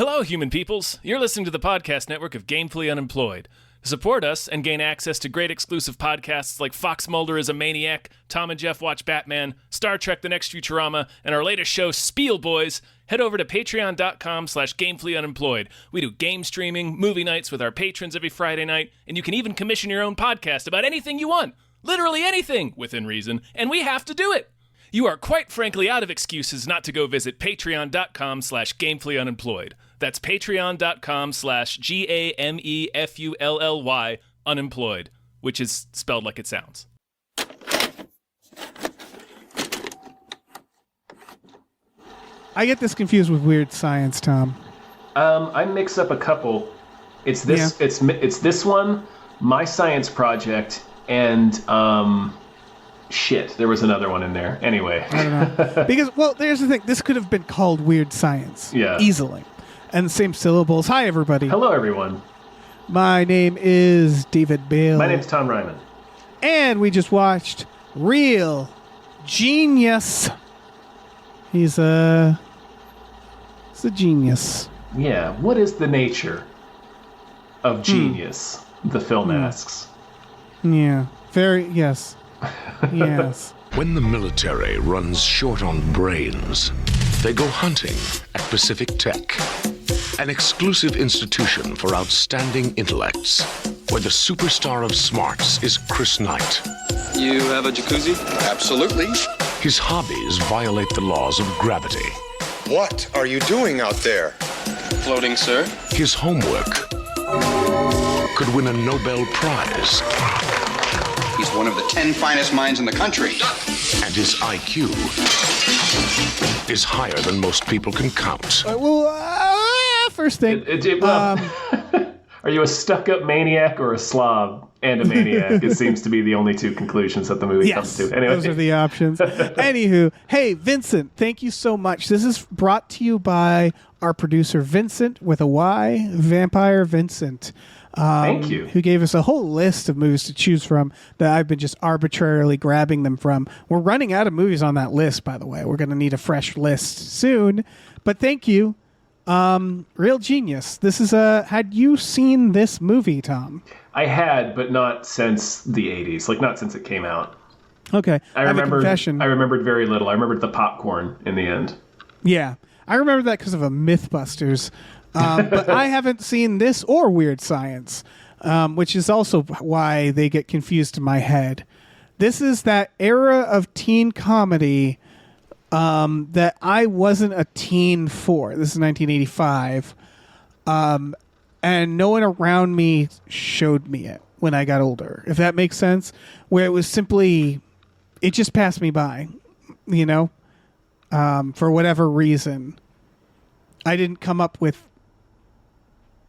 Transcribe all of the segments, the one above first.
Hello, human peoples. You're listening to the podcast network of Gamefully Unemployed. To support us and gain access to great exclusive podcasts like Fox Mulder is a Maniac, Tom and Jeff Watch Batman, Star Trek The Next Futurama, and our latest show, Spiel Boys, head over to patreon.com/gamefullyunemployed. We do game streaming, movie nights with our patrons every Friday night, and you can even commission your own podcast about anything you want. Literally anything, within reason, and we have to do it. You are quite frankly out of excuses not to go visit patreon.com/gamefullyunemployed. That's patreon.com/GAMEFULLY unemployed, which is spelled like it sounds. I get this confused with Weird Science, Tom. I mix up a couple. It's this. Yeah. It's this one, My Science Project, and shit. There was another one in there. Anyway, I don't know because there's the thing. This could have been called Weird Science. Yeah, easily. And the same syllables. Hi, everybody. Hello, everyone. My name is David Bale. My name's Tom Ryman. And we just watched Real Genius. He's a genius. Yeah. What is the nature of genius? The film asks. Yeah. Yes. Yes. When the military runs short on brains, they go hunting at Pacific Tech, an exclusive institution for outstanding intellects, where the superstar of smarts is Chris Knight. You have a jacuzzi? Absolutely. His hobbies violate the laws of gravity. What are you doing out there? Floating, sir. His homework could win a Nobel Prize. He's one of the 10 finest minds in the country. And his IQ is higher than most people can count. First thing. Are you a stuck-up maniac or a slob and a maniac? It seems to be the only two conclusions that the movie comes to. Anyway. Those are the options. Anywho, hey, Vincent, thank you so much. This is brought to you by our producer, Vincent, with a Y, Vampire Vincent. Thank you. Who gave us a whole list of movies to choose from that I've been just arbitrarily grabbing them from. We're running out of movies on that list, by the way. We're going to need a fresh list soon. But thank you. Real Genius. This is had you seen this movie, Tom? I had, but not since the 80s. Like, not since it came out. Okay. I remembered very little. I remembered the popcorn in the end. Yeah. I remember that because of a Mythbusters. But I haven't seen this or Weird Science, which is also why they get confused in my head. This is that era of teen comedy that I wasn't a teen for. This is 1985. And no one around me showed me it when I got older, if that makes sense, where it was simply, it just passed me by, for whatever reason. I didn't come up with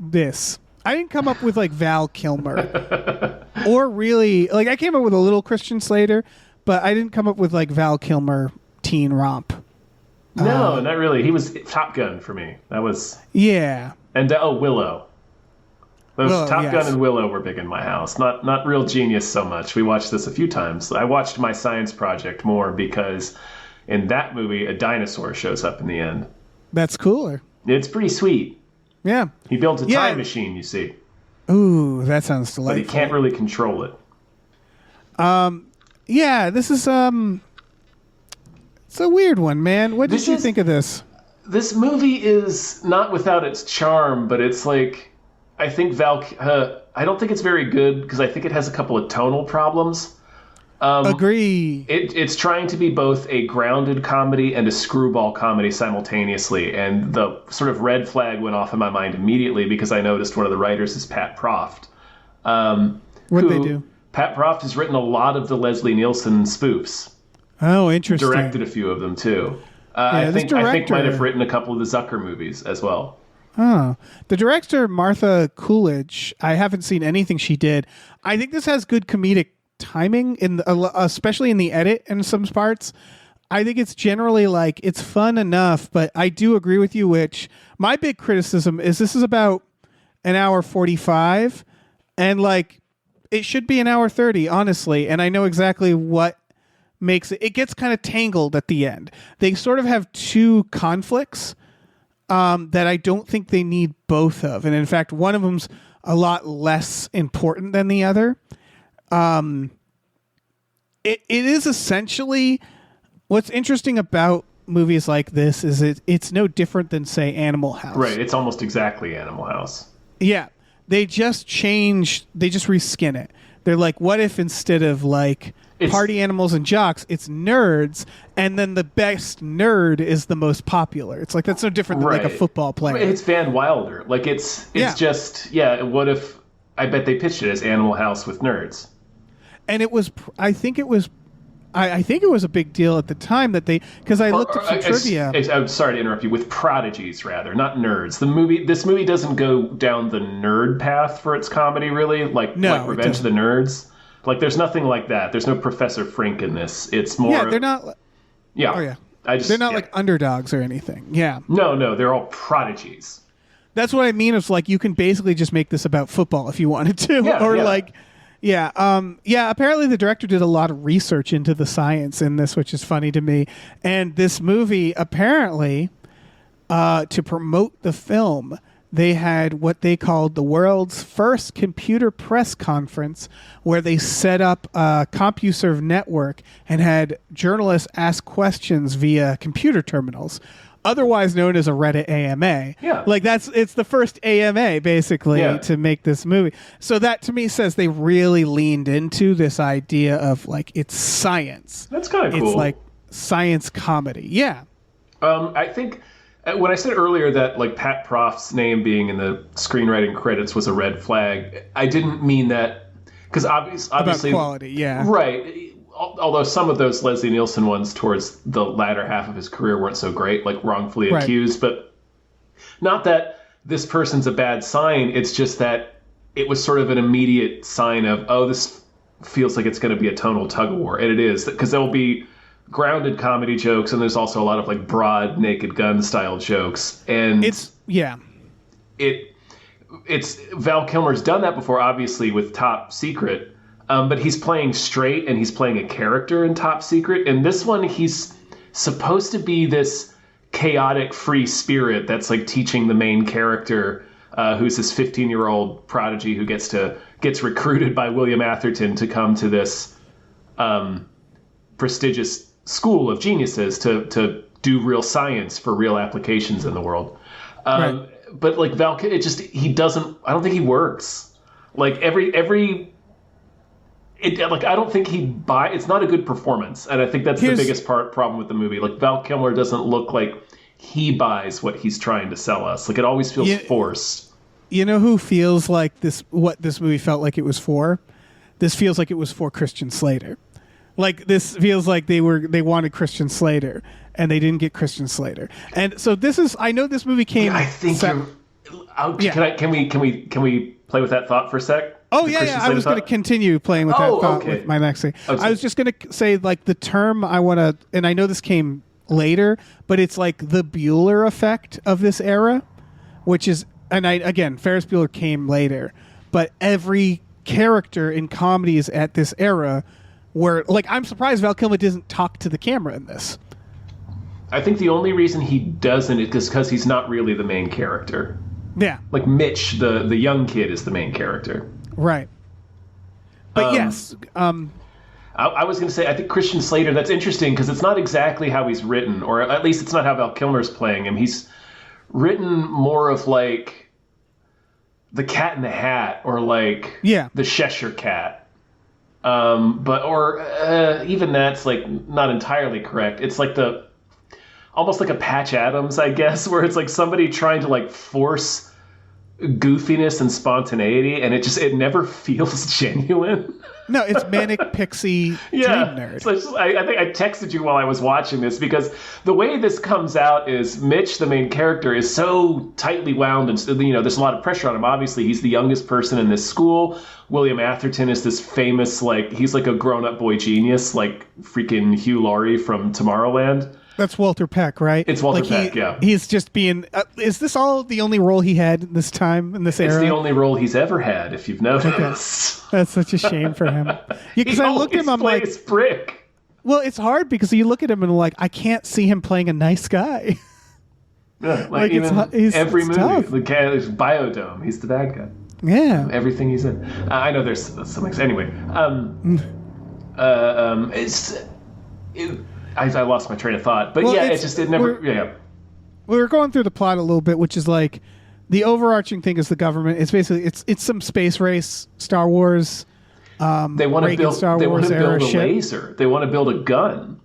this. I didn't come up with like Val Kilmer or really like I came up with a little Christian Slater, but I didn't come up with like Val Kilmer teen romp. No, not really. He was Top Gun for me. That was and Willow. Those Top Gun and Willow were big in my house. Not Real Genius so much. We watched this a few times. I watched My Science Project more because in that movie a dinosaur shows up in the end. That's cooler. It's pretty sweet. Yeah. He builds a time machine, you see. Ooh, that sounds delightful. But he can't really control it. This is it's a weird one, man. What did you think of this? This movie is not without its charm, but it's like I think I don't think it's very good because I think it has a couple of tonal problems. Agree. It's trying to be both a grounded comedy and a screwball comedy simultaneously, and the sort of red flag went off in my mind immediately because I noticed one of the writers is Pat Proft. What'd they do? Pat Proft has written a lot of the Leslie Nielsen spoofs. Oh, interesting. Directed a few of them too. I think might have written a couple of the Zucker movies as well. Oh, the director Martha Coolidge. I haven't seen anything she did. I think this has good comedic timing especially in the edit in some parts. I think it's generally like it's fun enough, but I do agree with you, which my big criticism is this is about an hour 45 and like it should be an hour 30, honestly. And I know exactly what makes it gets kind of tangled at the end. They sort of have two conflicts that I don't think they need both of. And in fact, one of them's a lot less important than the other. It is essentially, what's interesting about movies like this is it's no different than, say, Animal House. Right, it's almost exactly Animal House. Yeah, they just reskin it. They're like, what if instead of like party animals and jocks, it's nerds, and then the best nerd is the most popular. It's like, that's no different than like a football player. It's Van Wilder. Like it's just, what if, I bet they pitched it as Animal House with nerds. And it was, I think it was a big deal at the time that because I looked at some trivia. I'm sorry to interrupt you. With prodigies, rather, not nerds. This movie doesn't go down the nerd path for its comedy, really. Like Revenge of the Nerds. Like, there's nothing like that. There's no Professor Frink in this. It's more. Yeah, they're not. Yeah. Oh yeah. They're not like underdogs or anything. Yeah. No, they're all prodigies. That's what I mean. It's like you can basically just make this about football if you wanted to, apparently the director did a lot of research into the science in this, which is funny to me. And this movie, apparently, to promote the film, they had what they called the world's first computer press conference, where they set up a CompuServe network and had journalists ask questions via computer terminals, otherwise known as a Reddit AMA. Yeah. Like it's the first AMA basically to make this movie. So that to me says they really leaned into this idea of like, it's science. That's kind of cool. It's like science comedy. Yeah. I think when I said earlier that like Pat Proft's name being in the screenwriting credits was a red flag, I didn't mean that because obviously about quality. Yeah. Right. Although some of those Leslie Nielsen ones towards the latter half of his career weren't so great, like Wrongfully Accused, but not that this person's a bad sign. It's just that it was sort of an immediate sign of, this feels like it's going to be a tonal tug of war. And it is, because there will be grounded comedy jokes, and there's also a lot of like broad Naked Gun style jokes. And it's Val Kilmer's done that before, obviously, with Top Secret. But he's playing straight, and he's playing a character in Top Secret. And this one, he's supposed to be this chaotic free spirit that's like teaching the main character, who's this 15-year-old prodigy who gets recruited by William Atherton to come to this prestigious school of geniuses to do real science for real applications in the world. But like Val, I don't think he works. Like I don't think it's not a good performance, and I think that's the biggest problem with the movie. Like Val Kilmer doesn't look like he buys what he's trying to sell us. Like it always feels forced. You know who feels like this? What this movie felt like it was for? This feels like it was for Christian Slater. Like this feels like they wanted Christian Slater, and they didn't get Christian Slater. And so this is. I know this movie came. I think. Can we play with that thought for a sec? Oh, yeah. I was going to continue playing with that thought with my next thing. I was just going to say, like, the term I want to, and I know this came later, but it's like the Bueller effect of this era, which is, again, Ferris Bueller came later, but every character in comedies at this era were, like, I'm surprised Val Kilmer doesn't talk to the camera in this. I think the only reason he doesn't is because he's not really the main character. Yeah. Like Mitch, the young kid, is the main character. Right. But yes. I was going to say, I think Christian Slater, that's interesting because it's not exactly how he's written, or at least it's not how Val Kilmer's playing him. He's written more of like the Cat in the Hat or like the Cheshire Cat. Even that's like not entirely correct. It's like almost like a Patch Adams, I guess, where it's like somebody trying to like force goofiness and spontaneity, and it never feels genuine. No, it's manic pixie dream nerd. So I think I texted you while I was watching this because the way this comes out is Mitch, the main character, is so tightly wound, and there's a lot of pressure on him. Obviously, he's the youngest person in this school. William Atherton is this famous, he's like a grown-up boy genius, like freaking Hugh Laurie from Tomorrowland. That's Walter Peck, right? It's Walter Peck, yeah. He's just being... is this all the only role he had this time, in this era? It's the only role he's ever had, if you've noticed. Okay. That's such a shame for him. Because I looked at him, I'm like... Brick. Well, it's hard because you look at him and like, I can't see him playing a nice guy. Yeah, like even every movie. Tough. The guy is Biodome. He's the bad guy. Yeah. Everything he's in. I know there's some. Anyway. I lost my train of thought, but it never. We were going through the plot a little bit, which is like the overarching thing is the government. It's basically it's some space race, Star Wars. They want to build. They want to build a laser. They want to build a gun.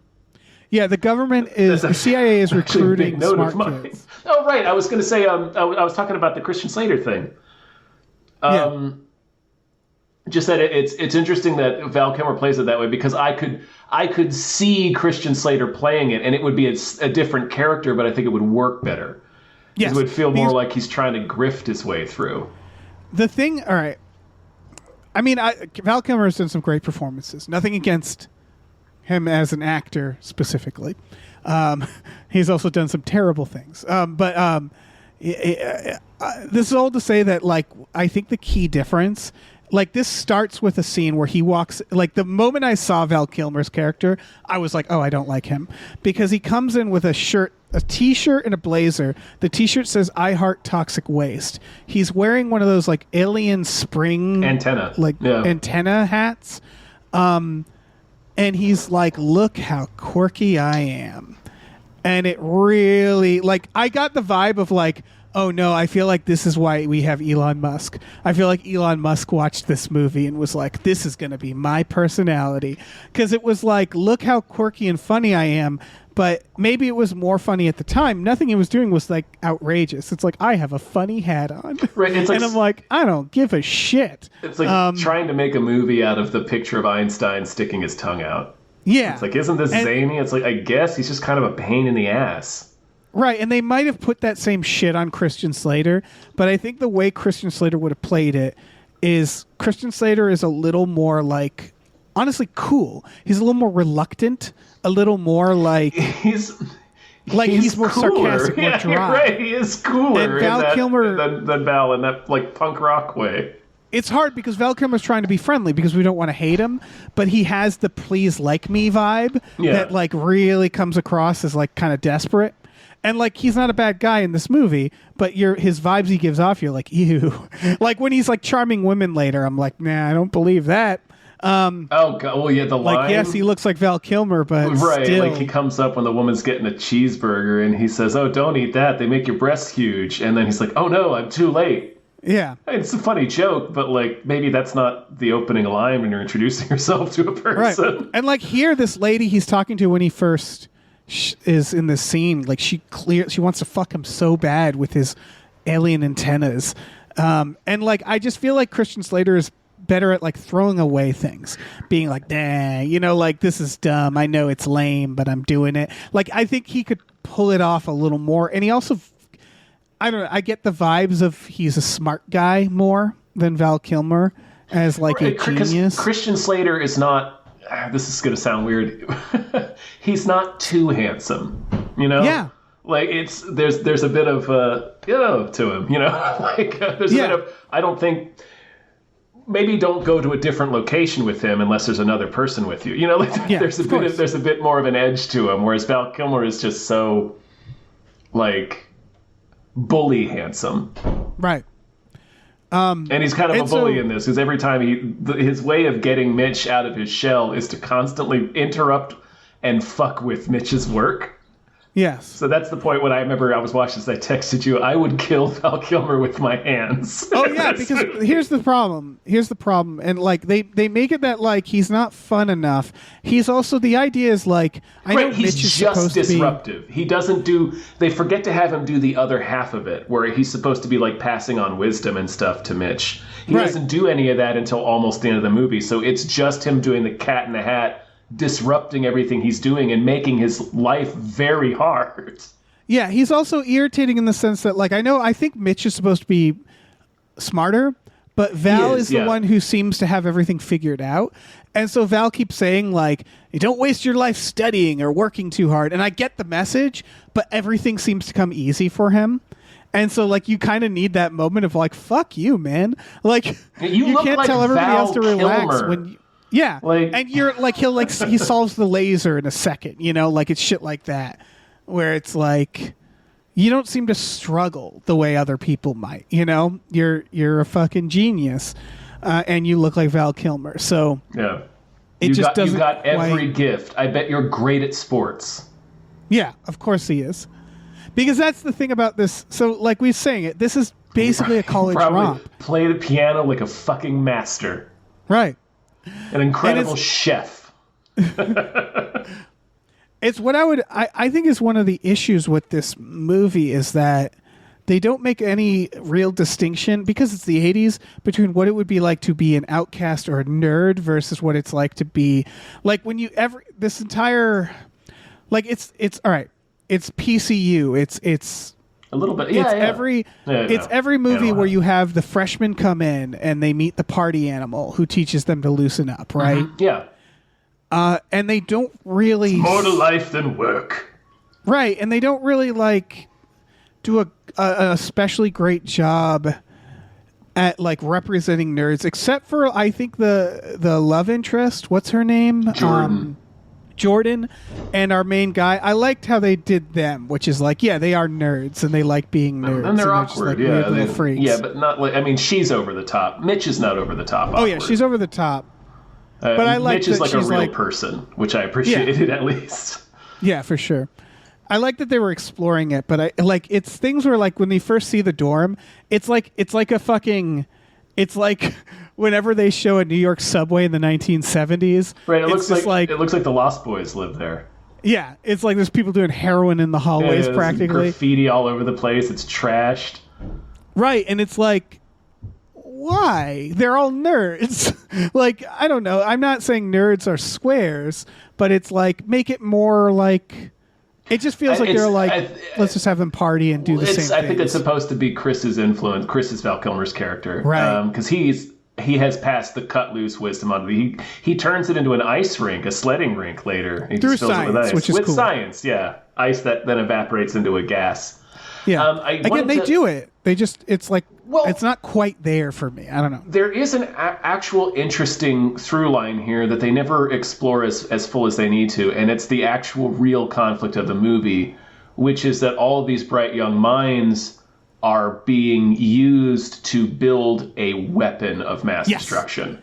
Yeah, the government is the CIA is recruiting smart kids. Oh, right. I was going to say. I was talking about the Christian Slater thing. Just that it's interesting that Val Kilmer plays it that way, because I could see Christian Slater playing it, and it would be a different character, but I think it would work better. Yes, it would feel more like he's trying to grift his way through. The thing, all right. I mean, Val Kilmer has done some great performances. Nothing against him as an actor specifically. He's also done some terrible things. But this is all to say that, like, I think the key difference. Like, this starts with a scene where he walks... Like, the moment I saw Val Kilmer's character, I was like, oh, I don't like him. Because he comes in with a T-shirt and a blazer. The T-shirt says, I heart toxic waste. He's wearing one of those, like, alien spring... antenna hats. And he's like, look how quirky I am. And it really... Like, I got the vibe of, like... Oh no, I feel like this is why we have Elon Musk. I feel like Elon Musk watched this movie and was like, this is going to be my personality. Because it was like, look how quirky and funny I am. But maybe it was more funny at the time. Nothing he was doing was like outrageous. It's like, I have a funny hat on. Right, it's like, and I'm like, I don't give a shit. It's like trying to make a movie out of the picture of Einstein sticking his tongue out. Yeah. It's like, isn't this zany? It's like, I guess he's just kind of a pain in the ass. Right, and they might have put that same shit on Christian Slater, but I think the way Christian Slater would have played it is Christian Slater is a little more, like, honestly cool. He's a little more reluctant, a little more like... He's more cooler. Sarcastic, more dry. Right, he is cooler than Val in that, like, punk rock way. It's hard because Val Kilmer's trying to be friendly because we don't want to hate him, but he has the please like me vibe that, like, really comes across as, like, kind of desperate. And, like, he's not a bad guy in this movie, but his vibes he gives off, you're like, ew. Like, when he's, like, charming women later, I'm like, nah, I don't believe that. Oh, God. Well, yeah, the line. Like, yes, he looks like Val Kilmer, but right, still. like, he comes up when the woman's getting a cheeseburger, and he says, oh, don't eat that. They make your breasts huge. And then he's like, oh, no, I'm too late. Yeah. It's a funny joke, but, like, maybe that's not the opening line when you're introducing yourself to a person. Right. And, like, here, this lady he's talking to when he first... is in this scene, like, she wants to fuck him so bad with his alien antennas, and, like, I just feel like Christian Slater is better at, like, throwing away things, being like, nah, you know, like, this is dumb, I know it's lame, but I'm doing it. Like, I think he could pull it off a little more, and he also, I don't know, I get the vibes of he's a smart guy more than Val Kilmer as, like, a genius. Christian Slater is not, this is going to sound weird. He's not too handsome, you know? Yeah. Like, there's a bit of, to him, you know? Like, there's a bit of, I don't think, maybe don't go to a different location with him unless there's another person with you. You know, like, there's a bit more of an edge to him, whereas Val Kilmer is just so, like, bully handsome. Right. And he's kind of a bully in this, because every time his way of getting Mitch out of his shell is to constantly interrupt and fuck with Mitch's work. Yes. So that's the point when I remember I was watching this, I texted you, I would kill Val Kilmer with my hands. Oh, yeah, because here's the problem. And, like, they make it that, like, he's not fun enough. He's also, the idea is, like, I know he's Mitch is just supposed disruptive. to be... He doesn't they forget to have him do the other half of it, where he's supposed to be, like, passing on wisdom and stuff to Mitch. He doesn't do any of that until almost the end of the movie, so it's just him doing the cat in the hat, disrupting everything he's doing and making his life very hard. Yeah, he's also irritating in the sense that, like, I think Mitch is supposed to be smarter, but Val is the one who seems to have everything figured out. And so Val keeps saying, like, you don't waste your life studying or working too hard. And I get the message, but everything seems to come easy for him. And so, like, you kind of need that moment of, like, fuck you, man. Like, you can't tell everybody else to relax when... Yeah, like, and you're like he solves the laser in a second, you know, like it's shit like that, where it's like, you don't seem to struggle the way other people might. You know, you're a fucking genius, and you look like Val Kilmer. So yeah, it just doesn't. You got every gift. I bet you're great at sports. Yeah, of course he is, because that's the thing about this. So, like we saying it, this is basically a college romp. Play the piano like a fucking master. Right. An incredible chef. It's what I think is one of the issues with this movie is that they don't make any real distinction, because it's the 80s, between what it would be like to be an outcast or a nerd versus what it's like to be like when you ever this entire like it's all right. It's PCU. It's a little bit. It's every movie where you have the freshmen come in and they meet the party animal who teaches them to loosen up, right? Mm-hmm. Yeah. And they don't really... It's more to life than work. Right, and they don't really, like, do a especially great job at, like, representing nerds, except for, I think, the love interest. What's her name? Jordan, and our main guy. I liked how they did them, which is like, yeah, they are nerds, and they like being nerds. And they're awkward, just, like, little freaks. Yeah, but not like... I mean, she's over the top. Mitch is not over the top awkward. Oh, yeah, she's over the top. But I like Mitch is like a real like, person, which I appreciated at least. Yeah, for sure. I like that they were exploring it, but I like it's things where like when they first see the dorm, it's like whenever they show a New York subway in the 1970s. Right, it looks like the Lost Boys lived there. Yeah, it's like there's people doing heroin in the hallways practically. Graffiti all over the place. It's trashed. Right, and it's like, why? They're all nerds. Like, I don't know. I'm not saying nerds are squares, but it's like, make it more like... It just feels like they're like, let's just have them party and do the same thing. I think it's supposed to be Chris's influence. Chris is Val Kilmer's character. Right. Because he has passed the cut loose wisdom on me. He turns it into an ice rink, a sledding rink later. He Through just fills science, it with ice. which is with cool. Science, yeah. Ice that then evaporates into a gas. Yeah. Again, they do it. They just, it's like, it's not quite there for me. I don't know. There is an actual interesting through line here that they never explore as full as they need to, and it's the actual real conflict of the movie, which is that all of these bright young minds are being used to build a weapon of mass destruction.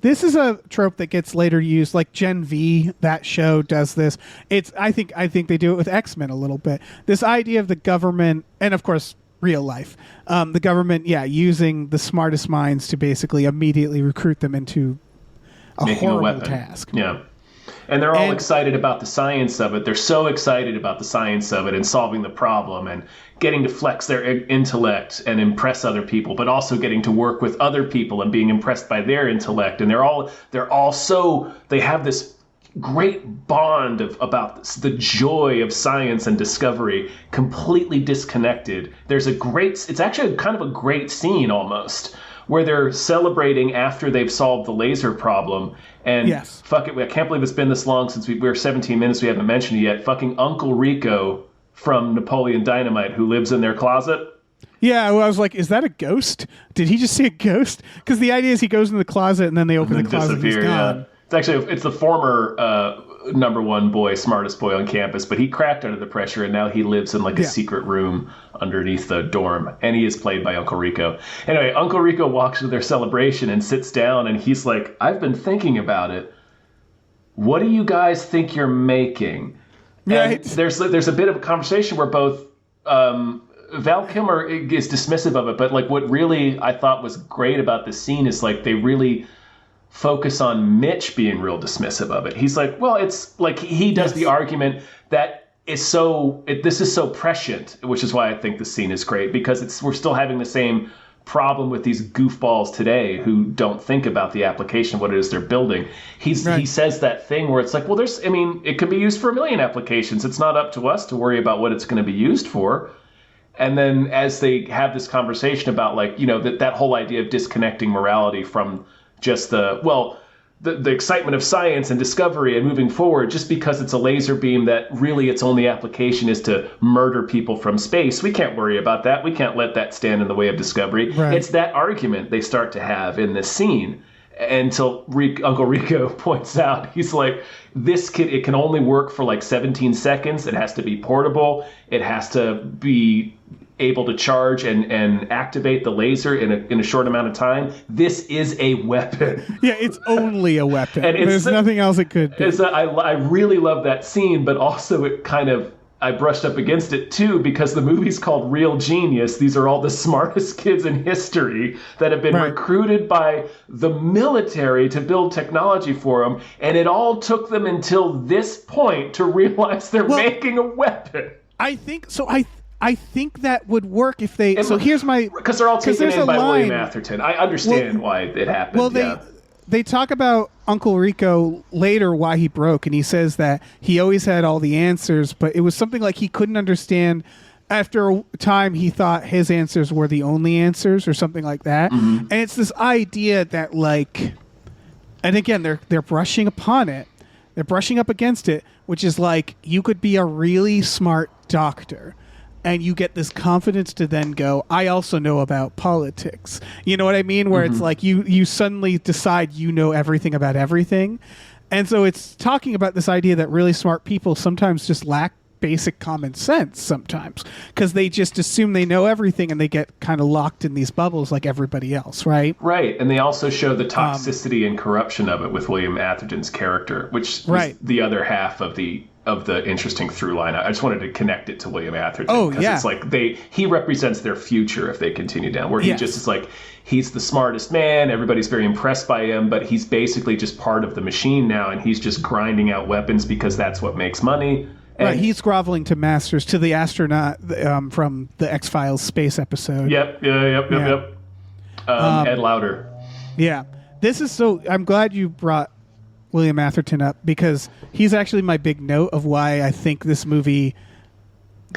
This is a trope that gets later used, like Gen V. That show does this. I think they do it with X-Men a little bit. This idea of the government, and of course, real life, the government, using the smartest minds to basically immediately recruit them into making horrible a weapon. Task. Yeah. And they're all excited about the science of it. They're so excited about the science of it and solving the problem and getting to flex their intellect and impress other people, but also getting to work with other people and being impressed by their intellect. And they have this great bond about the joy of science and discovery, completely disconnected. It's actually kind of a great scene almost, where they're celebrating after they've solved the laser problem. And fuck it, I can't believe it's been this long since we're 17 minutes, we haven't mentioned it yet. Fucking Uncle Rico from Napoleon Dynamite, who lives in their closet. Yeah, I was like, is that a ghost? Did he just see a ghost? Because the idea is he goes into the closet and then they open the closet and he's gone. Yeah. It's the former number one boy, smartest boy on campus, but he cracked under the pressure and now he lives in a secret room underneath the dorm, and he is played by Uncle Rico. Anyway, Uncle Rico walks to their celebration and sits down, and he's like, I've been thinking about it. What do you guys think you're making? Right. And there's a bit of a conversation where both Val Kilmer is dismissive of it, but what really I thought was great about this scene is they really focus on Mitch being real dismissive of it. He's like, well, it's like he does the argument that this is so prescient, which is why I think the scene is great, because we're still having the same problem with these goofballs today who don't think about the application of what it is they're building. He says that thing where it's like, well, it can be used for a million applications. It's not up to us to worry about what it's going to be used for. And then as they have this conversation about that whole idea of disconnecting morality from just the excitement of science and discovery and moving forward, just because it's a laser beam that really its only application is to murder people from space. We can't worry about that. We can't let that stand in the way of discovery. Right. It's that argument they start to have in this scene. until Uncle Rico points out, he's like, this kid, it can only work for like 17 seconds. It has to be portable. It has to be able to charge and activate the laser in a short amount of time. This is a weapon. Yeah, it's only a weapon. And there's nothing else it could do. I really love that scene, but also it kind of, I brushed up against it too, because the movie's called Real Genius. These are all the smartest kids in history that have been recruited by the military to build technology for them. And it all took them until this point to realize they're making a weapon. I think so. I think that would work if they. So here's my, because they're all taken in by William Atherton. I understand why it happened. Well, they talk about Uncle Rico later, why he broke, and he says that he always had all the answers, but it was something like he couldn't understand. After a time, he thought his answers were the only answers, or something like that. Mm-hmm. And it's this idea that, like, and again, they're brushing upon it. They're brushing up against it, which is like, you could be a really smart doctor, and you get this confidence to then go, I also know about politics. You know what I mean? Where it's like you suddenly decide you know everything about everything. And so it's talking about this idea that really smart people sometimes just lack basic common sense sometimes, because they just assume they know everything and they get kind of locked in these bubbles like everybody else, right? Right. And they also show the toxicity and corruption of it with William Atherton's character, which is the other half of the interesting through line. I just wanted to connect it to William Atherton, because it's like he represents their future if they continue down, where he just is like, he's the smartest man, everybody's very impressed by him, but he's basically just part of the machine now, and he's just grinding out weapons because that's what makes money. And he's groveling to masters, to the astronaut from the X-Files space episode. Yep. Ed Lauder. Yeah. This is so, I'm glad you brought William Atherton up, because he's actually my big note of why I think this movie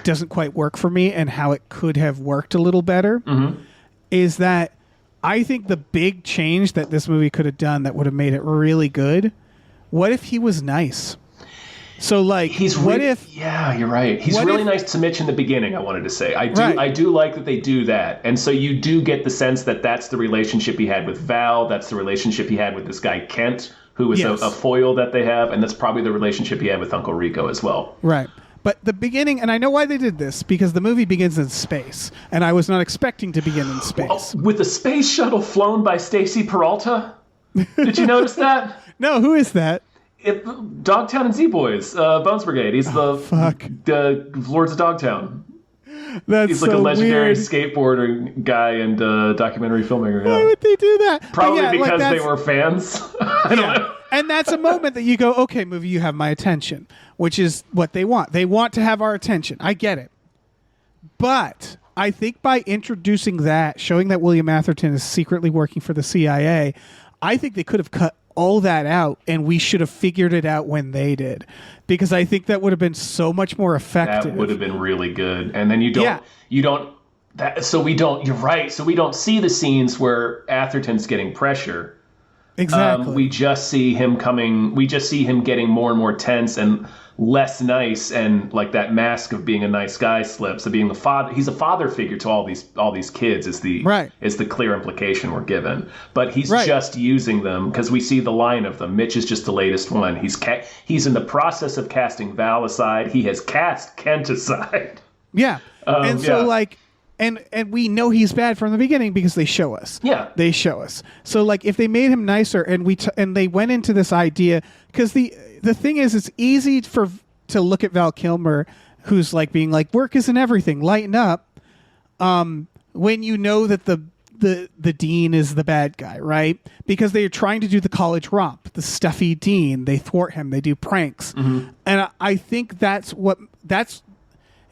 doesn't quite work for me, and how it could have worked a little better, is that I think the big change that this movie could have done that would have made it really good, what if he was nice? So, like, yeah, you're right. He's really nice to Mitch in the beginning, I wanted to say. I do like that they do that. And so you do get the sense that that's the relationship he had with Val, that's the relationship he had with this guy Kent, who is a foil that they have, and that's probably the relationship he had with Uncle Rico as well. Right. But the beginning, and I know why they did this, because the movie begins in space, and I was not expecting to begin in space. With a space shuttle flown by Stacy Peralta? Did you notice that? No, who is that? Dogtown and Z-Boys, Bones Brigade. He's the Lords of Dogtown. He's like a legendary skateboarder guy and documentary filmmaker. Why would they do that? Probably because they were fans. I don't know. And that's a moment that you go, okay, movie, you have my attention, which is what they want. They want to have our attention. I get it. But I think by introducing that, showing that William Atherton is secretly working for the CIA, I think they could have cut all that out, and we should have figured it out when they did, because I think that would have been so much more effective. That would have been really good. And then you're right. So we don't see the scenes where Atherton's getting pressure. Exactly. We just see him getting more and more tense and less nice, and like that mask of being a nice guy slips, of being the father. He's a father figure to all these kids is the clear implication we're given. But he's just using them because we see the line of them. Mitch is just the latest one. He's in the process of casting Val aside. He has cast Kent aside. Yeah. And we know he's bad from the beginning because they show us. Yeah. They show us. So like if they made him nicer and and they went into this idea, because the thing is, it's easy to look at Val Kilmer, who's like being like, work isn't everything, lighten up, when you know that the dean is the bad guy, right? Because they're trying to do the college romp, the stuffy dean. They thwart him. They do pranks. Mm-hmm. And I think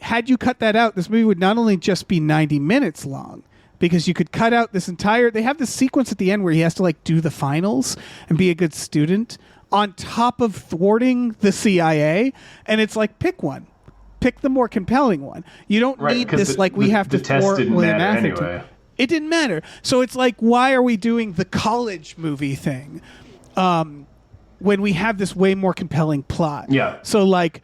had you cut that out, this movie would not only just be 90 minutes long, because you could cut out this entire... They have this sequence at the end where he has to like do the finals and be a good student on top of thwarting the CIA. And it's like, pick one. Pick the more compelling one. You don't need this we have to thwart William Atherton. Anyway. It didn't matter. So it's like, why are we doing the college movie thing when we have this way more compelling plot? Yeah. So like...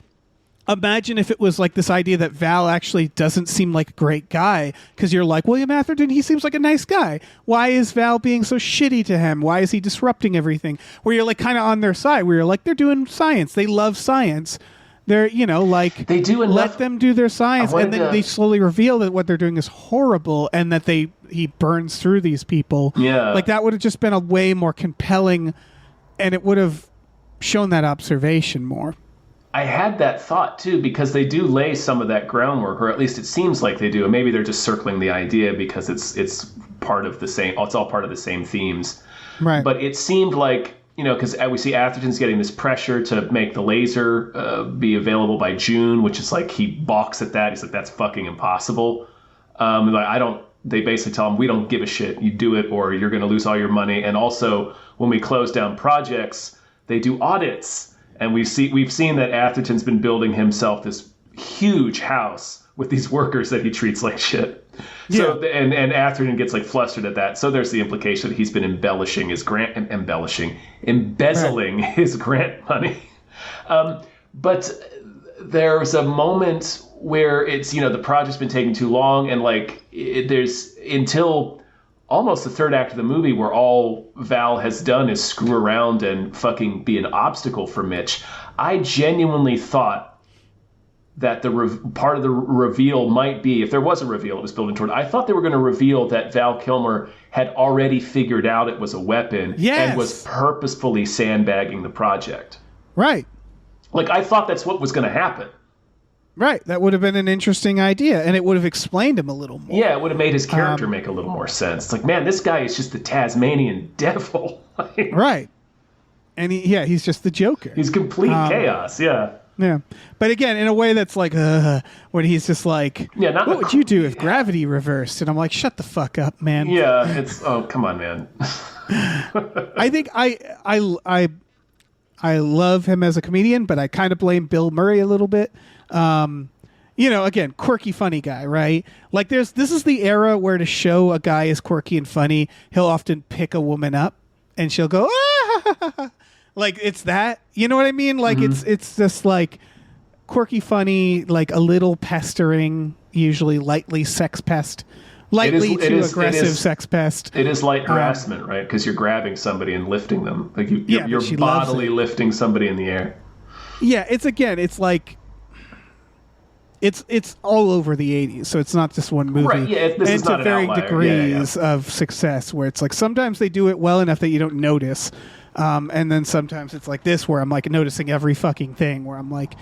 imagine if it was like this idea that Val actually doesn't seem like a great guy, because you're like, William Atherton, he seems like a nice guy. Why is Val being so shitty to him? Why is he disrupting everything? Where you're like kind of on their side, where you're like, they're doing science. They love science. They're, like, they do enough. Let them do their science. And then they slowly reveal that what they're doing is horrible and that he burns through these people. Yeah. Like, that would have just been a way more compelling, and it would have shown that observation more. I had that thought too, because they do lay some of that groundwork, or at least it seems like they do. And maybe they're just circling the idea because it's part of the same. It's all part of the same themes, right? But it seemed like, because we see Atherton's getting this pressure to make the laser be available by June, which is like he balks at that. He's like, that's fucking impossible. They basically tell him, we don't give a shit. You do it, or you're going to lose all your money. And also, when we close down projects, they do audits. And we've seen that Atherton's been building himself this huge house with these workers that he treats like shit. Yeah. So and Atherton gets like flustered at that. So there's the implication that he's been embezzling his grant money. But there's a moment where it's, the project's been taking too long, and like there's until almost the third act of the movie where all Val has done is screw around and fucking be an obstacle for Mitch. I genuinely thought that part of the reveal might be, if there was a reveal it was building toward, I thought they were going to reveal that Val Kilmer had already figured out it was a weapon and was purposefully sandbagging the project. Right. Like, I thought that's what was going to happen. Right. That would have been an interesting idea, and it would have explained him a little more. Yeah, it would have made his character make a little more sense. It's like, man, this guy is just the Tasmanian devil. Right. And he's just the Joker. He's complete chaos, yeah. Yeah. But again, in a way that's like, when he's just like, what would you do if gravity reversed? And I'm like, shut the fuck up, man. Yeah, come on, man. I think I love him as a comedian, but I kind of blame Bill Murray a little bit. Again, quirky, funny guy, right? Like this is the era where to show a guy is quirky and funny, he'll often pick a woman up and she'll go, ah! Like it's that, you know what I mean? Like it's just like quirky, funny, like a little pestering, usually lightly sex pest, aggressive sex pest. It is light harassment, right? Because you're grabbing somebody and lifting them. Like you're bodily lifting somebody in the air. Yeah, it's like, it's all over the 80s, so it's not just one movie. Right, yeah, this is not an varying outlier. degrees of success, where it's like sometimes they do it well enough that you don't notice, and then sometimes it's like this, where I'm like noticing every fucking thing, where I'm like,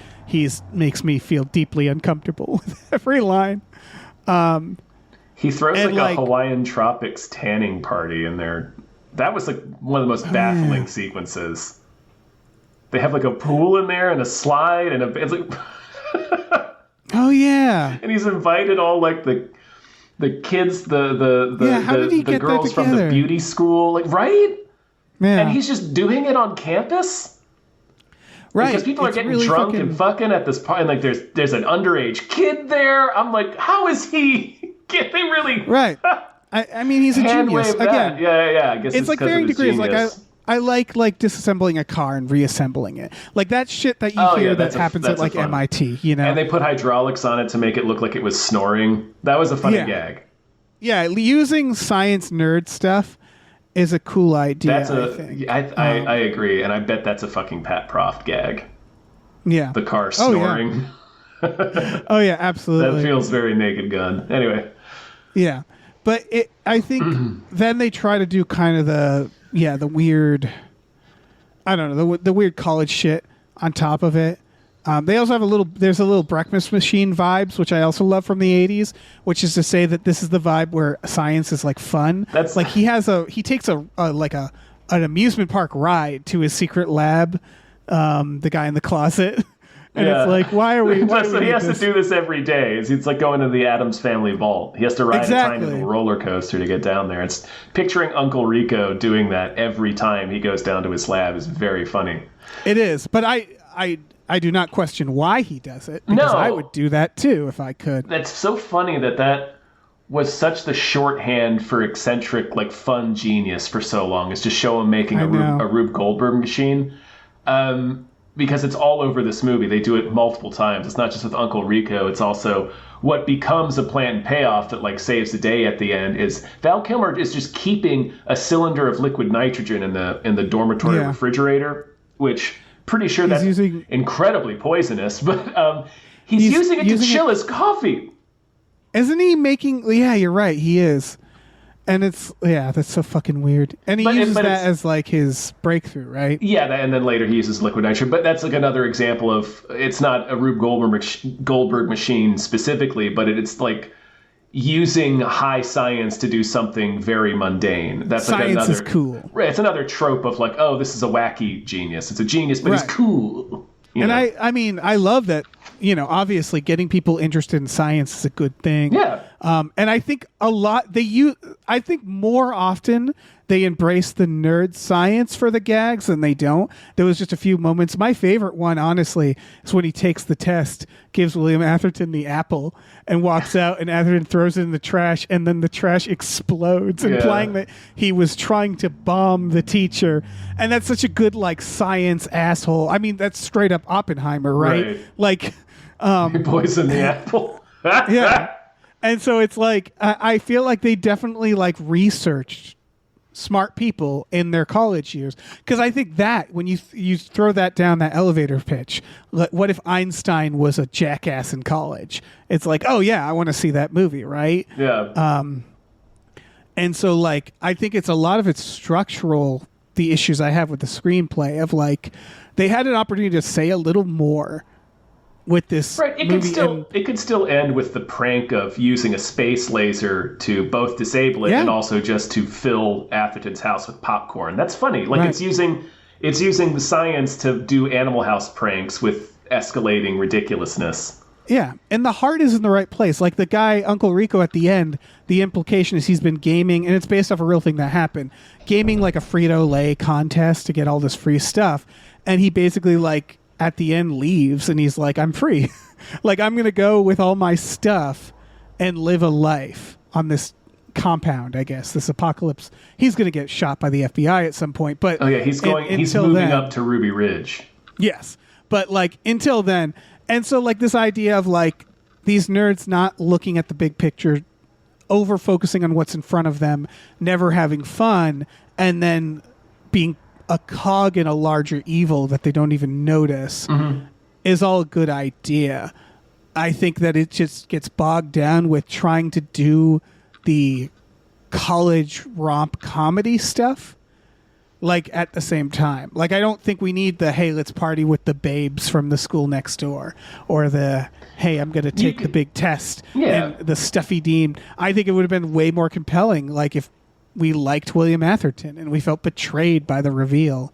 makes me feel deeply uncomfortable with every line. He throws a Hawaiian Tropics tanning party in there. That was like one of the most baffling sequences. They have like a pool in there and a slide and it's like oh yeah. And he's invited all like the kids, the girls from the beauty school, like, right? Yeah. And he's just doing it on campus? Right. Because people are getting really drunk and fucking at this party, and like there's an underage kid there. I'm like, how is he? Can they really? Right. I mean, he's a genius. Again, yeah. I guess it's like varying degrees. Genius. Like I like disassembling a car and reassembling it. Like that shit that you hear that happens at like MIT, And they put hydraulics on it to make it look like it was snoring. That was a funny gag. Yeah, using science nerd stuff is a cool idea. I agree, and I bet that's a fucking Pat Proft gag. Yeah. The car snoring. Oh yeah, absolutely. That feels very Naked Gun. Anyway. Yeah. But I think then they try to do kind of the weird, I don't know, the weird college shit on top of it. They also have there's a little Breakfast Machine vibes, which I also love from the 80s, which is to say that this is the vibe where science is like fun. That's like he takes an amusement park ride to his secret lab, the guy in the closet. And it's like, why are we? So he has to do this every day. It's like going to the Addams Family vault. He has to ride a tiny little roller coaster to get down there. It's picturing Uncle Rico doing that every time he goes down to his lab is very funny. It is, but I do not question why he does it, because I would do that too if I could. That's so funny that was such the shorthand for eccentric, like fun genius for so long, is to show him making a Rube Goldberg machine. because it's all over this movie. They do it multiple times. It's not just with Uncle Rico. It's also what becomes a planned payoff that like saves the day at the end is Val Kilmer is just keeping a cylinder of liquid nitrogen in the dormitory refrigerator, which pretty sure that's incredibly poisonous, but he's using it to chill his coffee. Isn't he making... Yeah, you're right. He is. And it's... Yeah, that's so fucking weird. And he uses that as like his breakthrough, right? Yeah, and then later he uses liquid nitrogen. But that's like another example of... It's not a Rube Goldberg machine specifically, but it's like using high science to do something very mundane. That's science like another... is cool. Right, it's another trope of like, oh, this is a wacky genius. It's a genius, but he's cool. And I mean, I love that, obviously getting people interested in science is a good thing. Yeah. And I think I think more often they embrace the nerd science for the gags than they don't. There was just a few moments. My favorite one, honestly, is when he takes the test, gives William Atherton the apple, and walks out, and Atherton throws it in the trash, and then the trash explodes, implying that he was trying to bomb the teacher. And that's such a good, like, science asshole. I mean, that's straight up Oppenheimer, right? Like, poison the apple. Yeah. And so it's like, I feel like they definitely, like, researched smart people in their college years, because I think that when you throw that down that elevator pitch, like, what if Einstein was a jackass in college? It's like, oh yeah, I want to see that movie, right? Yeah. And so like I think it's a lot of it's structural, the issues I have with the screenplay of like they had an opportunity to say a little more with this movie. It could still end with the prank of using a space laser to both disable it and also just to fill Atherton's house with popcorn. That's funny. Like it's using the science to do Animal House pranks with escalating ridiculousness. Yeah, and the heart is in the right place. Like the guy, Uncle Rico, at the end, the implication is he's been gaming, and it's based off a real thing that happened. Gaming like a Frito-Lay contest to get all this free stuff, and he basically like at the end leaves and he's like, I'm free. Like I'm going to go with all my stuff and live a life on this compound, I guess, this apocalypse. He's going to get shot by the FBI at some point, but he's moving up to Ruby Ridge. Yes. But like until then, and so like this idea of like these nerds not looking at the big picture, over focusing on what's in front of them, never having fun, and then being a cog in a larger evil that they don't even notice is all a good idea. I think that it just gets bogged down with trying to do the college romp comedy stuff like at the same time. Like I don't think we need the hey, let's party with the babes from the school next door, or the hey, I'm going to take the big test and the stuffy dean. I think it would have been way more compelling like if we liked William Atherton and we felt betrayed by the reveal.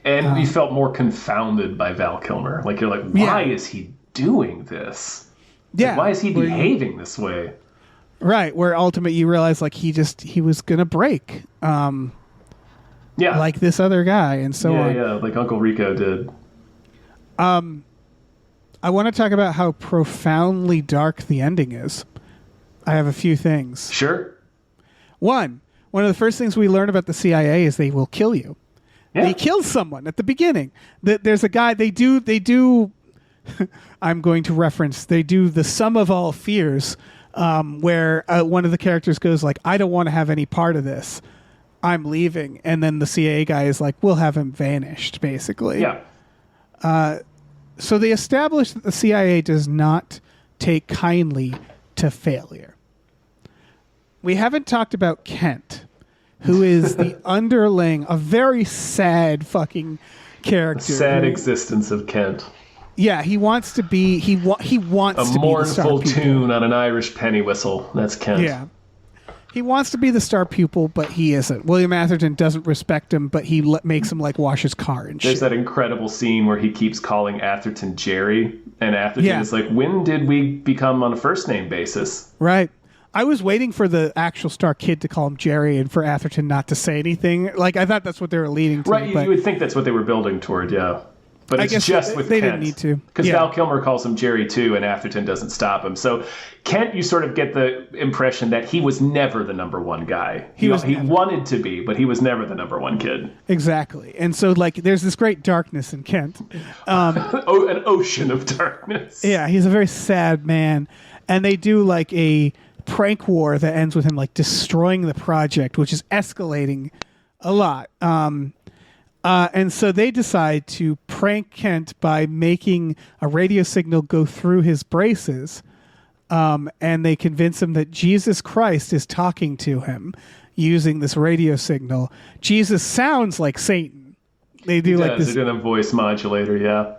And we felt more confounded by Val Kilmer. Like, you're like, why is he doing this? Yeah. Like, why is he behaving this way? Right. Where ultimately you realize like he was going to break. Like this other guy and so on. Yeah, like Uncle Rico did. I want to talk about how profoundly dark the ending is. I have a few things. Sure. One of the first things we learn about the CIA is they will kill you. Yeah. They kill someone at the beginning. There's a guy, they do, I'm going to reference, they do the sum of all fears, where one of the characters goes like, I don't want to have any part of this. I'm leaving. And then the CIA guy is like, we'll have him vanished, basically. Yeah. So they establish that the CIA does not take kindly to failure. We haven't talked about Kent, who is the underling, a very sad fucking character. Sad existence of Kent. Yeah, he wants to be. He wants to be the star mournful pupil. tune on an Irish penny whistle. That's Kent. Yeah, he wants to be the star pupil, but he isn't. William Atherton doesn't respect him, but he makes him like wash his car and shit. There's that incredible scene where he keeps calling Atherton Jerry, and Atherton is like, "When did we become on a first name basis?" Right. I was waiting for the actual star kid to call him Jerry and for Atherton not to say anything. Like, I thought that's what they were leading to. Right, you would think that's what they were building toward, yeah. But it's just with they Kent. Didn't need to. Because Val Kilmer calls him Jerry too, and Atherton doesn't stop him. So Kent, you sort of get the impression that he was never the number one guy. He wanted to be, but he was never the number one kid. Exactly. And so like there's this great darkness in Kent. An ocean of darkness. Yeah, he's a very sad man. And they do like a prank war that ends with him like destroying the project, which is escalating a lot. And so they decide to prank Kent by making a radio signal go through his braces. And they convince him that Jesus Christ is talking to him using this radio signal. Jesus sounds like Satan. They do like this. They're doing a voice modulator, yeah.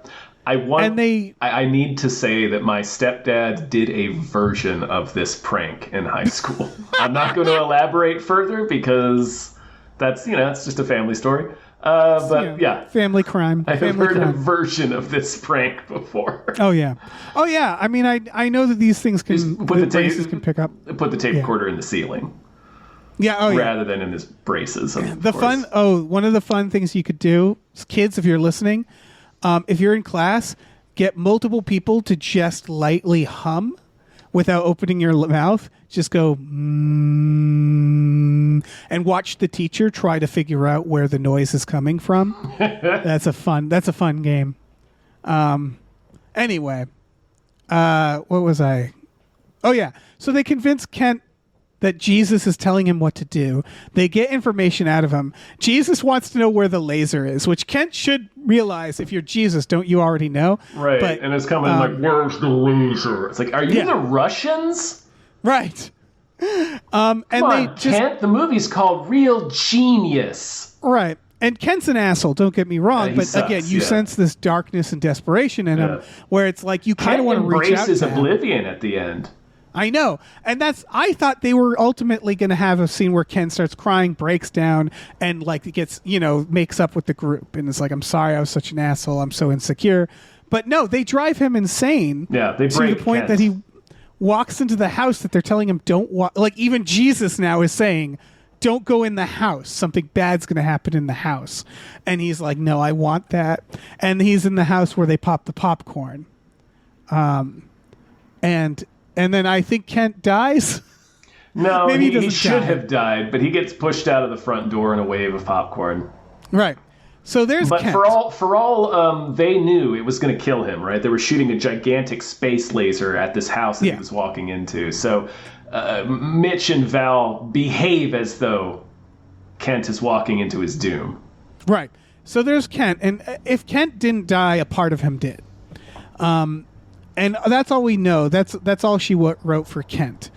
I need to say that my stepdad did a version of this prank in high school. I'm not going to elaborate further because that's just a family story. But yeah, family crime. I have heard a version of this prank before. Oh yeah. I mean, I know that these things can braces can pick up. Put the tape recorder in the ceiling. Yeah. Rather than in his braces. One of the fun things you could do, kids, if you're listening, if you're in class, get multiple people to just lightly hum without opening your mouth. Just go and watch the teacher try to figure out where the noise is coming from. That's a fun game. Anyway, what was I? Oh yeah. So they convince Kent that Jesus is telling him what to do. They get information out of him. Jesus wants to know where the laser is, which Kent should realize. If you're Jesus, don't you already know? Right. But, and it's coming like, where's the laser? It's like, are you the Russians? Right. Come on, Kent, the movie's called Real Genius. Right. And Kent's an asshole, don't get me wrong, but sucks, again, you sense this darkness and desperation in him where it's like you kind of want to reach out to him. Embraces oblivion at the end. I know. And I thought they were ultimately going to have a scene where Ken starts crying, breaks down, and like it gets, makes up with the group. And it's like, I'm sorry, I was such an asshole. I'm so insecure. But no, they drive him insane. Yeah, they break to the point Kent. that he walks into the house that they're telling him don't walk. Like even Jesus now is saying, don't go in the house. Something bad's going to happen in the house. And he's like, no, I want that. And he's in the house where they pop the popcorn. And then I think Kent dies. No, maybe he should have died, but he gets pushed out of the front door in a wave of popcorn. Right. So there's But Kent. for all they knew it was going to kill him, right? They were shooting a gigantic space laser at this house that he was walking into. So Mitch and Val behave as though Kent is walking into his doom. Right. So there's Kent. And if Kent didn't die, a part of him did. And that's all we know. That's all she wrote for Kent.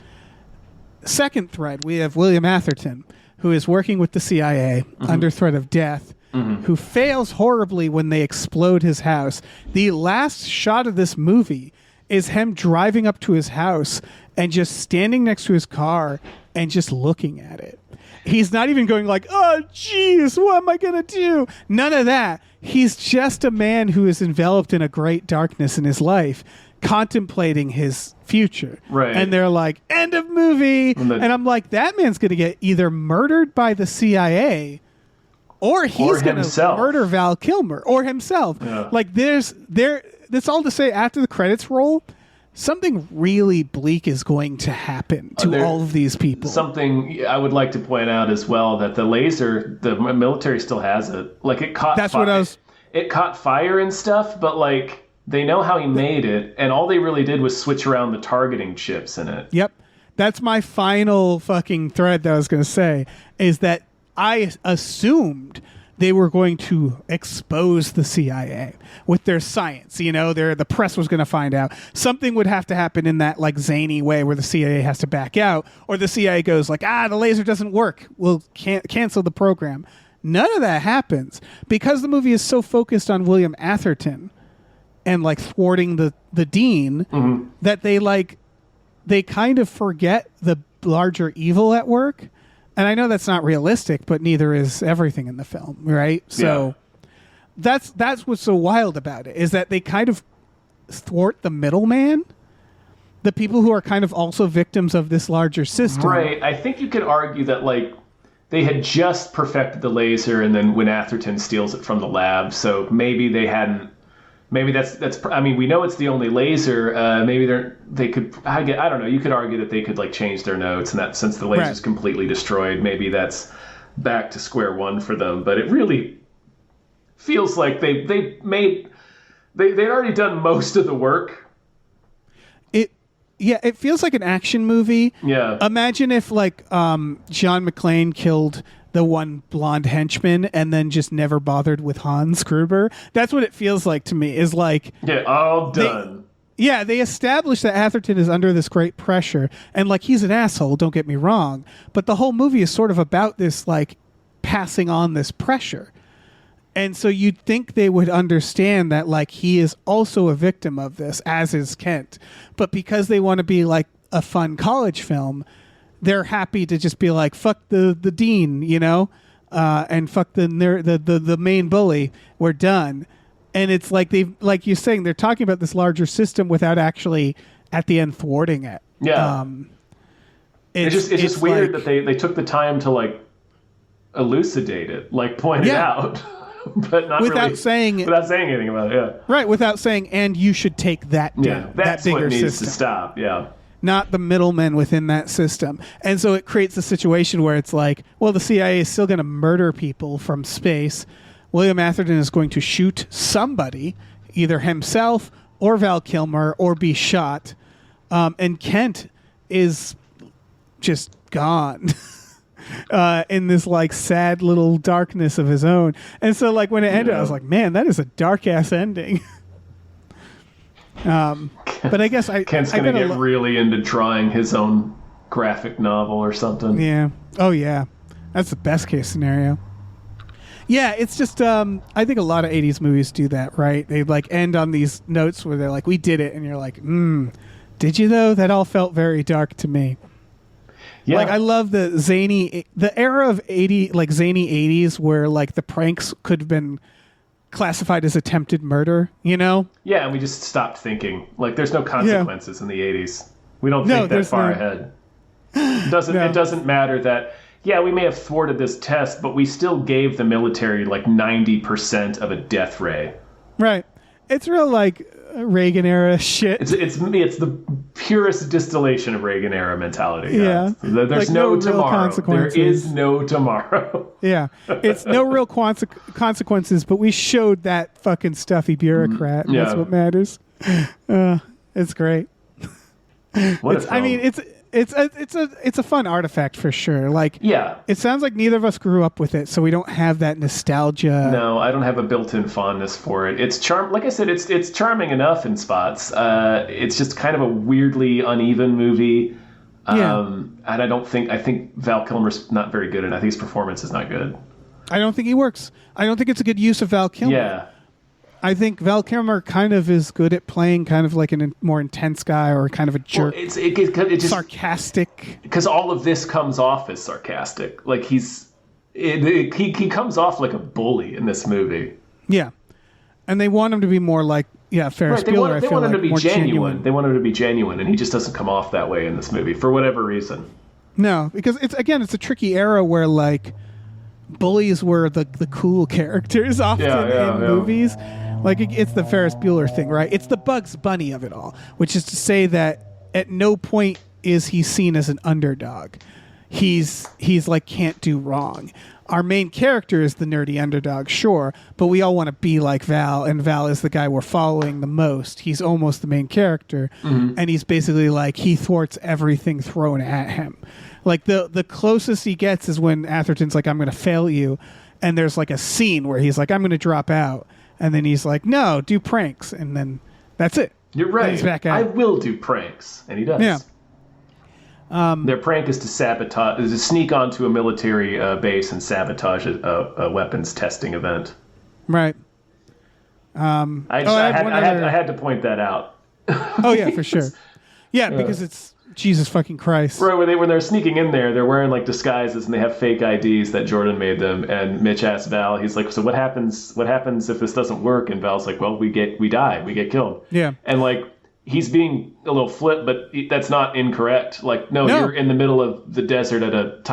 Second thread, we have William Atherton, who is working with the CIA under threat of death, who fails horribly when they explode his house. The last shot of this movie is him driving up to his house and just standing next to his car and just looking at it. He's not even going like, oh, geez, what am I going to do? None of that. He's just a man who is enveloped in a great darkness in his life, contemplating his future. Right. And they're like, end of movie. And I'm like, that man's going to get either murdered by the CIA or he's going to murder Val Kilmer or himself. Yeah. Like that's all to say after the credits roll, something really bleak is going to happen to all of these people. Something I would like to point out as well, that the laser, the military still has it. Like it caught it caught fire and stuff, but like they know how he made it, and all they really did was switch around the targeting chips in it. Yep. That's my final fucking thread that I was going to say, is that I assumed they were going to expose the CIA with their science. The press was going to find out. Something would have to happen in that like zany way where the CIA has to back out, or the CIA goes like, the laser doesn't work. We'll cancel the program. None of that happens because the movie is so focused on William Atherton and like thwarting the dean that they kind of forget the larger evil at work. And I know that's not realistic, but neither is everything in the film, right? So that's what's so wild about it, is that they kind of thwart the middleman, the people who are kind of also victims of this larger system. Right. I think you could argue that like they had just perfected the laser, and then when Atherton steals it from the lab, so maybe they hadn't maybe that's. I mean, we know it's the only laser. Maybe they could. I don't know. You could argue that they could like change their notes, and that since the laser's completely destroyed, maybe that's back to square one for them. But it really feels like they'd already done most of the work. It feels like an action movie. Yeah. Imagine if like John McClane killed the one blonde henchman and then just never bothered with Hans Gruber. That's what it feels like to me. Is like all done. They established that Atherton is under this great pressure and like he's an asshole. Don't get me wrong, but the whole movie is sort of about this like passing on this pressure. And so you'd think they would understand that, like, he is also a victim of this, as is Kent. But because they want to be, like, a fun college film, they're happy to just be like, fuck the dean, you know? And fuck the main bully. We're done. And it's like like you're saying, they're talking about this larger system without actually, at the end, thwarting it. Yeah. It's just weird that they took the time to, like, elucidate it, like, point it out. But not without saying anything about it, yeah. Right, without saying, and you should take that down. Yeah, that's that bigger what needs system. to stop, yeah. Not the middlemen within that system. And so it creates a situation where it's like, well, the CIA is still going to murder people from space. William Atherton is going to shoot somebody, either himself or Val Kilmer, or be shot. And Kent is just gone. In this like sad little darkness of his own. And so like when it ended, I was like, man, that is a dark ass ending. But I guess Kent's gonna get really into drawing his own graphic novel or something. Yeah. Oh yeah. That's the best case scenario. Yeah, it's just I think a lot of 80s movies do that, right? They like end on these notes where they're like, we did it, and you're like, did you though? That all felt very dark to me. Yeah. Like I love the era of zany 80s where like the pranks could have been classified as attempted murder, you know? Yeah, and we just stopped thinking. Like there's no consequences in the 80s. We don't think that far ahead. It doesn't matter that we may have thwarted this test, but we still gave the military like 90% of a death ray. Right. It's real like Reagan era shit. It's the purest distillation of Reagan era mentality. Yeah. There's like no tomorrow. There is no tomorrow. Yeah. It's no real consequences, but we showed that fucking stuffy bureaucrat. Yeah. That's what matters. It's great. It's a fun artifact for sure. Like, yeah, it sounds like neither of us grew up with it, so we don't have that nostalgia. No, I don't have a built-in fondness for it. It's like I said, it's charming enough in spots. It's just kind of a weirdly uneven movie. And I think Val Kilmer's not very good, and I think his performance is not good. I don't think he works. I don't think it's a good use of Val Kilmer. Yeah. I think Val Kilmer kind of is good at playing kind of like a more intense guy or kind of a jerk. Well, it's just sarcastic. Because all of this comes off as sarcastic. Like he comes off like a bully in this movie. Yeah, and they want him to be more like Ferris Bueller. They want him to be genuine. They want him to be genuine, and he just doesn't come off that way in this movie for whatever reason. No, because it's a tricky era where like bullies were the cool characters often in movies. Like, it's the Ferris Bueller thing, right? It's the Bugs Bunny of it all, which is to say that at no point is he seen as an underdog. He's like, can't do wrong. Our main character is the nerdy underdog, sure, but we all want to be like Val, and Val is the guy we're following the most. He's almost the main character, and he's basically like, he thwarts everything thrown at him. Like, the closest he gets is when Atherton's like, I'm going to fail you, and there's like a scene where he's like, I'm going to drop out. And then he's like, no, do pranks. And then that's it. You're right. He's back out. I will do pranks. And he does. Yeah. Their prank is to sneak onto a military base and sabotage a weapons testing event. Right. I had to point that out. Oh, yeah, for sure. Yeah, because it's Jesus fucking Christ. Right, when they're sneaking in there, they're wearing like disguises and they have fake IDs that Jordan made them. And Mitch asks Val, he's like, so what happens if this doesn't work? And Val's like, well, we die, we get killed. Yeah. And like, he's being a little flip, but that's not incorrect. Like, no, you're in the middle of the desert at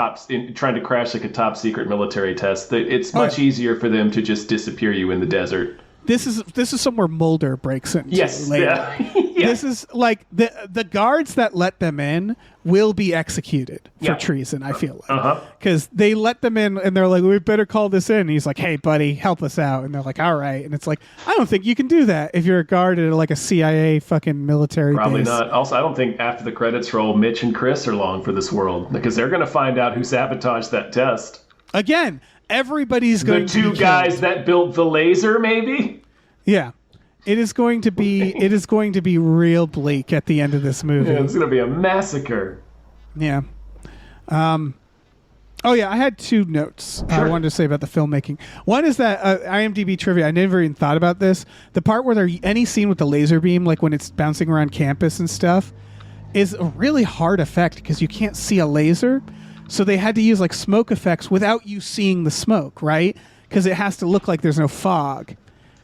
trying to crash like a top secret military test. It's much easier for them to just disappear you in the desert. This is somewhere Mulder breaks into later. Yeah. This is like the guards that let them in will be executed for treason, I feel like. Because they let them in and they're like, we better call this in. And he's like, hey, buddy, help us out. And they're like, all right. And it's like, I don't think you can do that if you're a guard at like a CIA fucking military Probably base. not. Also, I don't think after the credits roll, Mitch and Chris are long for this world because they're going to find out who sabotaged that test. Again, everybody's going to be The two guys that built the laser, maybe? Yeah. It is going to be real bleak at the end of this movie. Yeah, it's going to be a massacre. Yeah. Oh yeah, I had two notes I wanted to say about the filmmaking. One is that IMDb trivia. I never even thought about this. The part where any scene with the laser beam, like when it's bouncing around campus and stuff, is a really hard effect because you can't see a laser. So they had to use like smoke effects without you seeing the smoke, right? Because it has to look like there's no fog.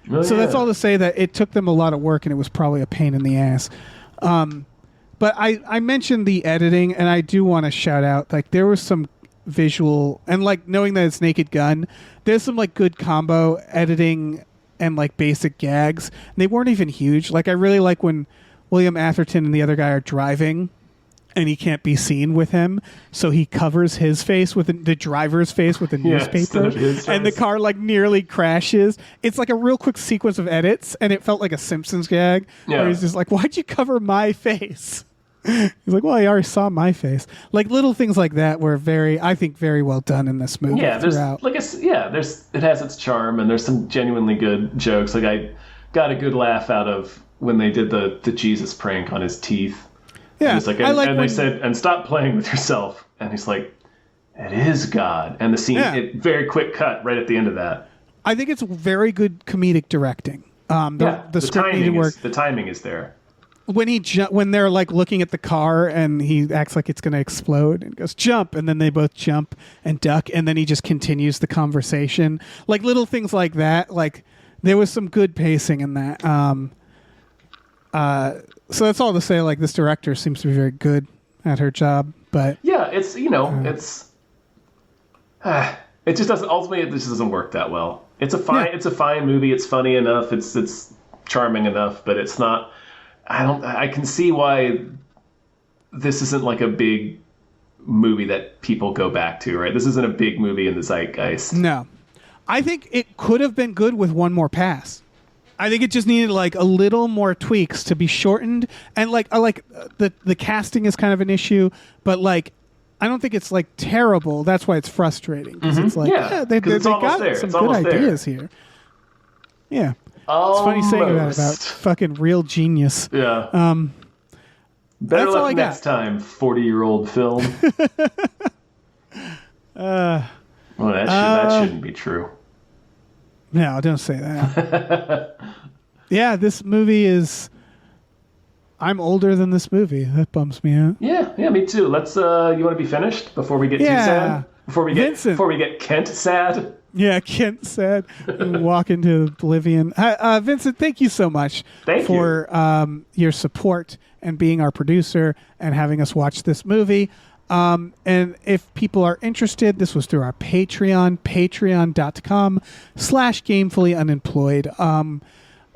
That's all to say that it took them a lot of work and it was probably a pain in the ass. But I mentioned the editing, and I do want to shout out, like, there was some visual, and like knowing that it's Naked Gun, there's some like good combo editing and like basic gags. They weren't even huge. Like, I really like when William Atherton and the other guy are driving and he can't be seen with him, so he covers his face with the driver's face with a newspaper, and the car like nearly crashes. It's like a real quick sequence of edits, and it felt like a Simpsons gag where he's just like, "Why'd you cover my face?" He's like, "Well, I already saw my face." Like little things like that were I think very well done in this movie. Yeah, it has its charm, and there's some genuinely good jokes. Like I got a good laugh out of when they did the Jesus prank on his teeth. Yeah, and they said, and stop playing with yourself. And he's like, it is God. And the scene, very quick cut right at the end of that. I think it's very good comedic directing. The script needed work. The timing is there. When they're like looking at the car and he acts like it's going to explode and goes jump, and then they both jump and duck, and then he just continues the conversation. Like little things like that. Like there was some good pacing in that. So that's all to say, like, this director seems to be very good at her job, but... Yeah, it just doesn't, ultimately, it just doesn't work that well. It's a fine movie, it's funny enough, it's charming enough, but it's not, I can see why this isn't like a big movie that people go back to, right? This isn't a big movie in the zeitgeist. No. I think it could have been good with one more pass. I think it just needed like a little more tweaks to be shortened, and like I like the casting is kind of an issue, but like I don't think it's like terrible. That's why it's frustrating because it's like they got some good ideas here. Yeah, it's funny saying that about fucking real genius. Yeah. Better luck next time, 40-year-old film. Well, that shouldn't be true. No, don't say that. Yeah, this movie is... I'm older than this movie. That bums me out. Yeah, me too. Let's. You want to be finished before we get too sad? Before we get Kent sad? Yeah, Kent sad. Walk into oblivion. Vincent, thank you so much for your support and being our producer and having us watch this movie. And if people are interested, this was through our Patreon, patreon.com/gamefullyunemployed.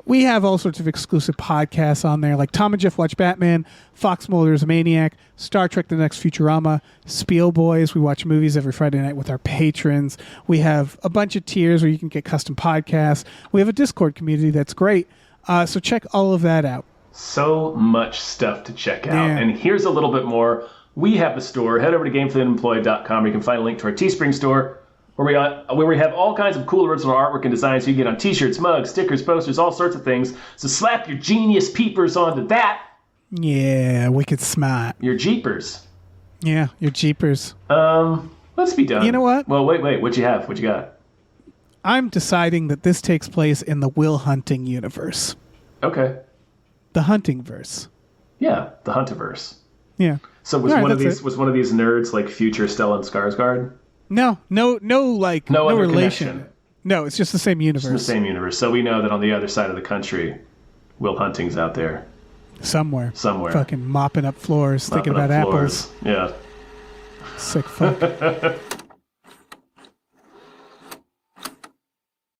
We have all sorts of exclusive podcasts on there, like Tom and Jeff Watch Batman, Fox Mulder's Maniac, Star Trek The Next Futurama, Spiel Boys. We watch movies every Friday night with our patrons. We have a bunch of tiers where you can get custom podcasts. We have a Discord community that's great. So check all of that out. So much stuff to check out. Yeah. And here's a little bit more. We have a store. Head over to gamefullyunemployed.com where you can find a link to our Teespring store where we have all kinds of cool original artwork and designs you can get on t-shirts, mugs, stickers, posters, all sorts of things. So slap your genius peepers onto that. Yeah, wicked smart. Your jeepers. Yeah, your jeepers. Let's be done. You know what? Well, wait. What you have? What you got? I'm deciding that this takes place in the Will Hunting universe. Okay. The Huntingverse. Yeah, the Huntiverse. Yeah. So was one of these nerds like future Stellan Skarsgård? No relation. Connection. No, it's just the same universe. It's the same universe. So we know that on the other side of the country, Will Hunting's out there. Somewhere. Somewhere. Fucking mopping up floors, thinking about apples. Yeah. Sick fuck.